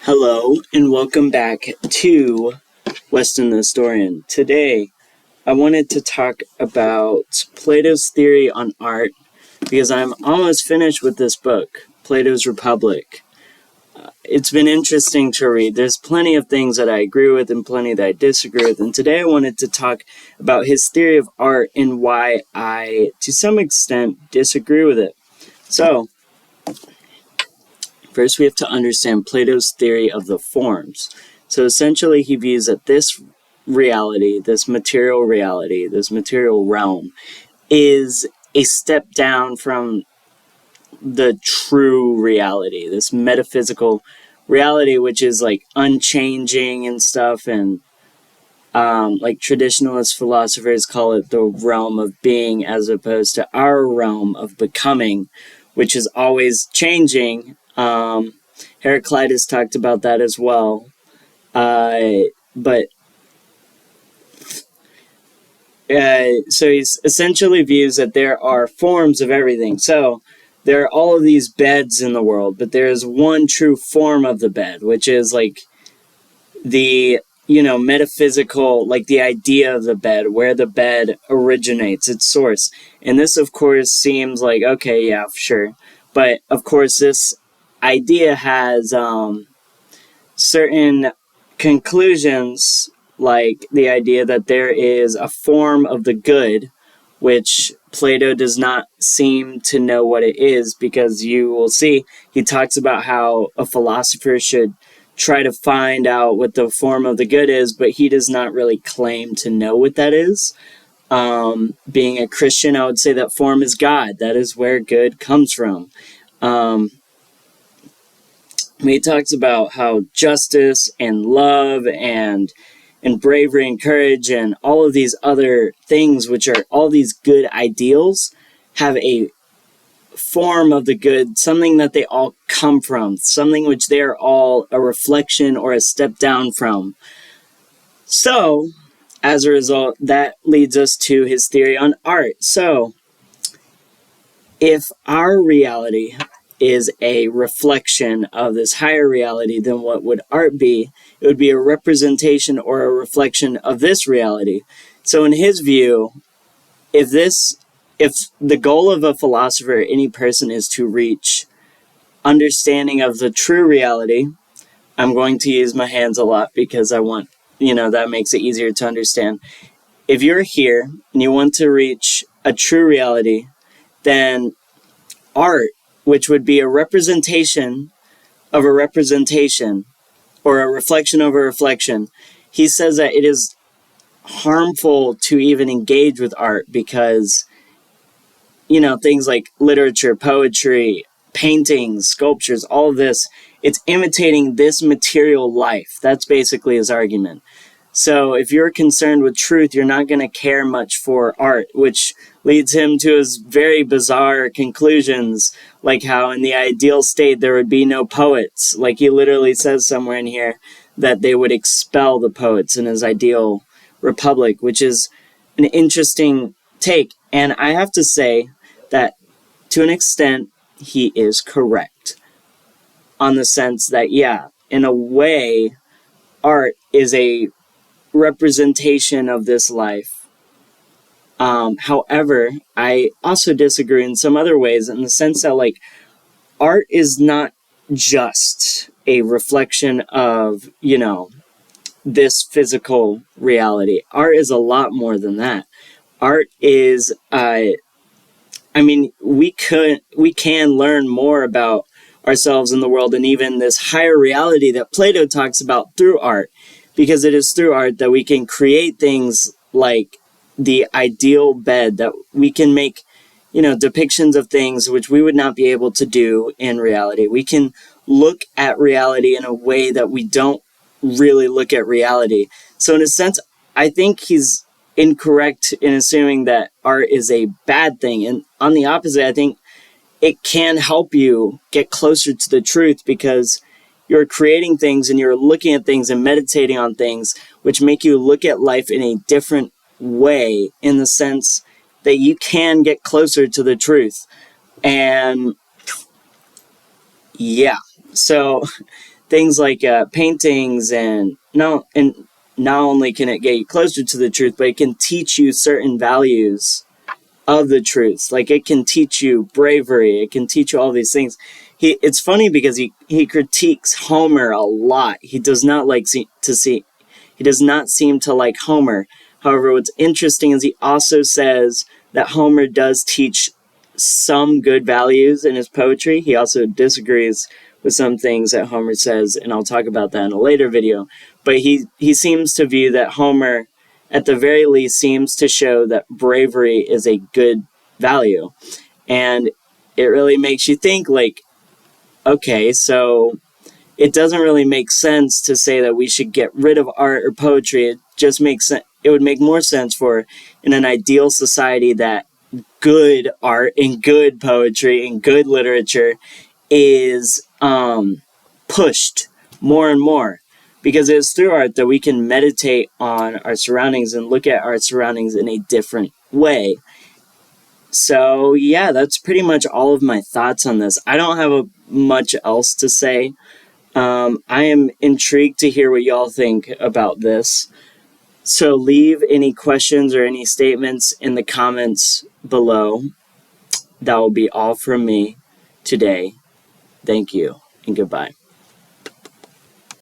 Hello, and welcome back to Weston the Historian. Today, I wanted to talk about Plato's theory on art because I'm almost finished with this book, Plato's Republic. It's been interesting to read. There's plenty of things that I agree with and plenty that I disagree with, and today I wanted to talk about his theory of art and why I, to some extent, disagree with it. So, first, we have to understand Plato's theory of the forms. So essentially, he views that this reality, this material realm, is a step down from the true reality, this metaphysical reality, which is like unchanging and stuff. And like traditionalist philosophers call it the realm of being, as opposed to our realm of becoming, which is always changing. Heraclitus talked about that as well. So he essentially views that there are forms of everything. So there are all of these beds in the world, but there is one true form of the bed, which is like the, metaphysical, like the idea of the bed, where the bed originates, its source. And this, of course, seems like, okay, yeah, sure. But, of course, this idea has certain conclusions, like the idea that there is a form of the good, which Plato does not seem to know what it is, because you will see he talks about how a philosopher should try to find out what the form of the good is, but he does not really claim to know what that is. Being a Christian, I would say that form is God. That is where good comes from. He talks about how justice and love and bravery and courage and all of these other things, which are all these good ideals, have a form of the good, something that they all come from, something which they are all a reflection or a step down from. So, as a result, that leads us to his theory on art. So, if our reality is a reflection of this higher reality, then what would art be? It would be a representation or a reflection of this reality. So in his view, if the goal of a philosopher, any person, is to reach understanding of the true reality, I'm going to use my hands a lot because I want, that makes it easier to understand. If you're here and you want to reach a true reality, then art, which would be a representation of a representation, or a reflection of a reflection, he says that it is harmful to even engage with art because, things like literature, poetry, paintings, sculptures, all of this, it's imitating this material life. That's basically his argument. So if you're concerned with truth, you're not going to care much for art, which leads him to his very bizarre conclusions, like how in the ideal state there would be no poets. Like he literally says somewhere in here that they would expel the poets in his ideal republic, which is an interesting take. And I have to say that to an extent, he is correct, on the sense that, yeah, in a way, art is a representation of this life. However, I also disagree in some other ways, in the sense that, like, art is not just a reflection of, this physical reality. Art is a lot more than that. Art is, we can learn more about ourselves in the world and even this higher reality that Plato talks about through art, because it is through art that we can create things like the ideal bed, that we can make, depictions of things which we would not be able to do in reality. We can look at reality in a way that we don't really look at reality. So in a sense, I think he's incorrect in assuming that art is a bad thing. And on the opposite, I think it can help you get closer to the truth, because you're creating things and you're looking at things and meditating on things which make you look at life in a different way, in the sense that you can get closer to the truth. And yeah, so things like paintings, and not only can it get you closer to the truth, but it can teach you certain values of the truth. Like, it can teach you bravery. It can teach you all these things. It's funny because he critiques Homer a lot. He does not he does not seem to like Homer. However, what's interesting is he also says that Homer does teach some good values in his poetry. He also disagrees with some things that Homer says, and I'll talk about that in a later video. But he seems to view that Homer, at the very least, seems to show that bravery is a good value. And it really makes you think, like, okay, so it doesn't really make sense to say that we should get rid of art or poetry. It just makes sense. It would make more sense for, in an ideal society, that good art and good poetry and good literature is pushed more and more, because it's through art that we can meditate on our surroundings and look at our surroundings in a different way. So yeah, that's pretty much all of my thoughts on this. I don't have much else to say. I am intrigued to hear what y'all think about this. So leave any questions or any statements in the comments below. That will be all from me today. Thank you and goodbye.